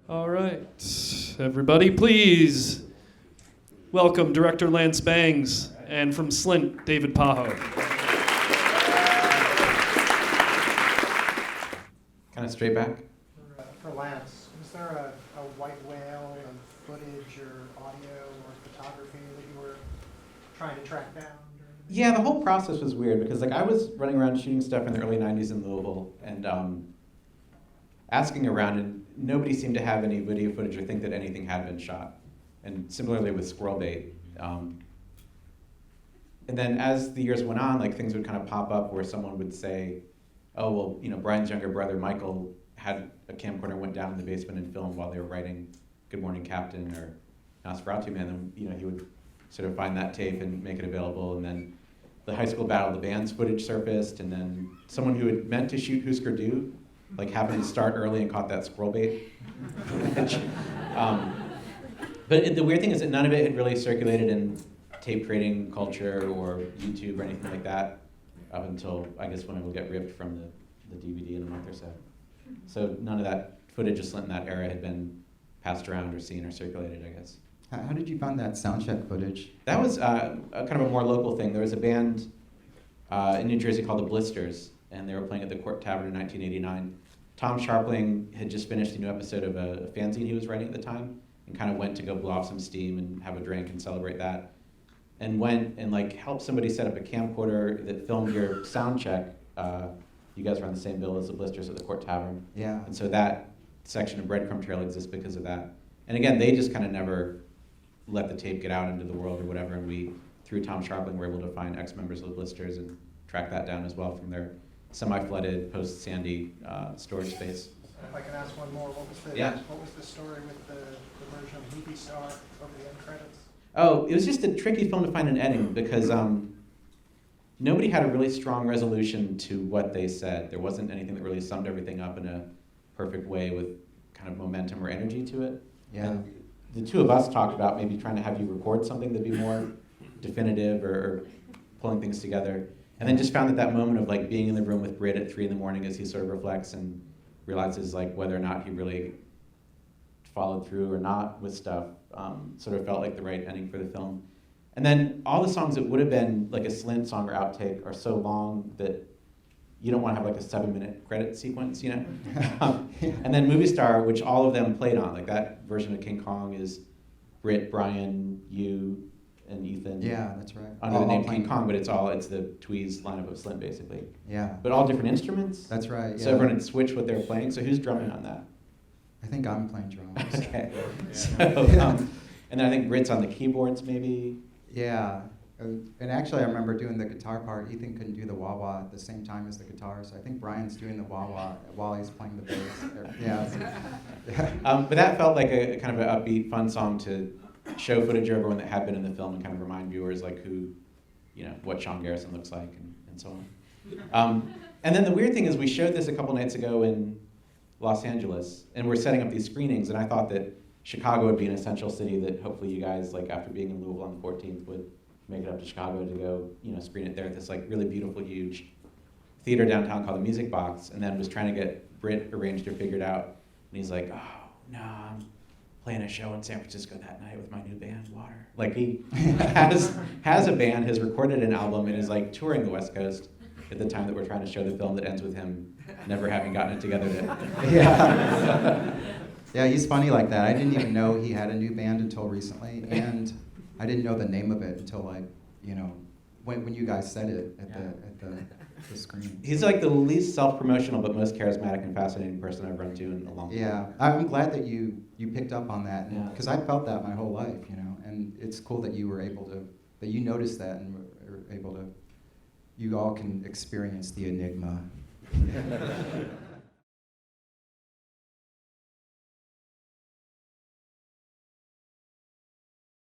All right, everybody, please welcome Director Lance Bangs and from Slint, David Pajo. Kind of straight back. For Lance, was there a white whale of footage or audio or photography that you were trying to track down? Yeah, the whole process was weird because I was running around shooting stuff in the early 90s in Louisville and asking around, and nobody seemed to have any video footage or think that anything had been shot. And similarly with squirrel bait. And then as the years went on, things would kind of pop up where someone would say, oh, well, Brian's younger brother, Michael, had a camcorder and went down in the basement and filmed while they were writing Good Morning Captain or Nosferatu Man. And, he would sort of find that tape and make it available. And then the high school Battle of the Bands footage surfaced. And then someone who had meant to shoot Husker Du, happened to start early and caught that squirrel bait. But the weird thing is that none of it had really circulated in tape trading culture or YouTube or anything like that up until, I guess, when it would get ripped from the DVD in a month or so. So none of that footage of Slint in that era had been passed around or seen or circulated, I guess. How did you find that soundcheck footage? That was kind of a more local thing. There was a band in New Jersey called the Blisters, and they were playing at the Court Tavern in 1989. Tom Sharpling had just finished a new episode of a fanzine he was writing at the time, and kind of went to go blow off some steam and have a drink and celebrate that. And went and helped somebody set up a camcorder that filmed your sound check. You guys were on the same bill as the Blisters at the Court Tavern. Yeah. And so that section of Breadcrumb Trail exists because of that. And again, they just kind of never let the tape get out into the world or whatever, and we, through Tom Sharpling, were able to find ex-members of the Blisters and track that down as well from their semi-flooded, post-Sandy storage space. If I can ask one more, what was the story with the version of Movie Star over the end credits? Oh, it was just a tricky film to find an editing because nobody had a really strong resolution to what they said. There wasn't anything that really summed everything up in a perfect way with kind of momentum or energy to it. Yeah. And the two of us talked about maybe trying to have you record something that'd be more definitive or pulling things together. And then just found that moment of being in the room with Britt at 3 a.m. as he sort of reflects and realizes whether or not he really followed through or not with stuff, sort of felt like the right ending for the film. And then all the songs that would have been a Slint song or outtake are so long that you don't want to have a 7-minute credit sequence, And then Movie Star, which all of them played on, that version of King Kong is Britt, Brian, you, and Ethan. Yeah, that's right. Under the name King Kong, but it's the Tweez lineup of Slint, basically. Yeah. But all different instruments. That's right, yeah. So everyone would switch what they're playing. So who's drumming on that? I think I'm playing drums. Okay. So, and then I think Britt's on the keyboards, maybe. Yeah. And actually, I remember doing the guitar part. Ethan couldn't do the wah-wah at the same time as the guitar, so I think Brian's doing the wah-wah while he's playing the bass. Yeah. But that felt like a kind of an upbeat, fun song to show footage of everyone that had been in the film and kind of remind viewers who, what Sean Garrison looks like and so on. And then the weird thing is we showed this a couple nights ago in Los Angeles, and we're setting up these screenings, and I thought that Chicago would be an essential city that hopefully you guys, after being in Louisville on the 14th, would make it up to Chicago to go, screen it there at this really beautiful, huge theater downtown called the Music Box, and then was trying to get Britt arranged or figured out, and he's like, oh, no, I'm playing a show in San Francisco that night with my new band, Water. He has a band, has recorded an album, and is touring the West Coast at the time that we're trying to show the film that ends with him never having gotten it together to... Yeah. Yeah, he's funny like that. I didn't even know he had a new band until recently, and I didn't know the name of it until when you guys said it at the screen. He's the least self-promotional but most charismatic and fascinating person I've run to in a long time. Yeah, I'm glad that you picked up on that, because Yeah. I felt that my whole life, and it's cool that you were able to, that you noticed that and were able to, you all can experience the enigma.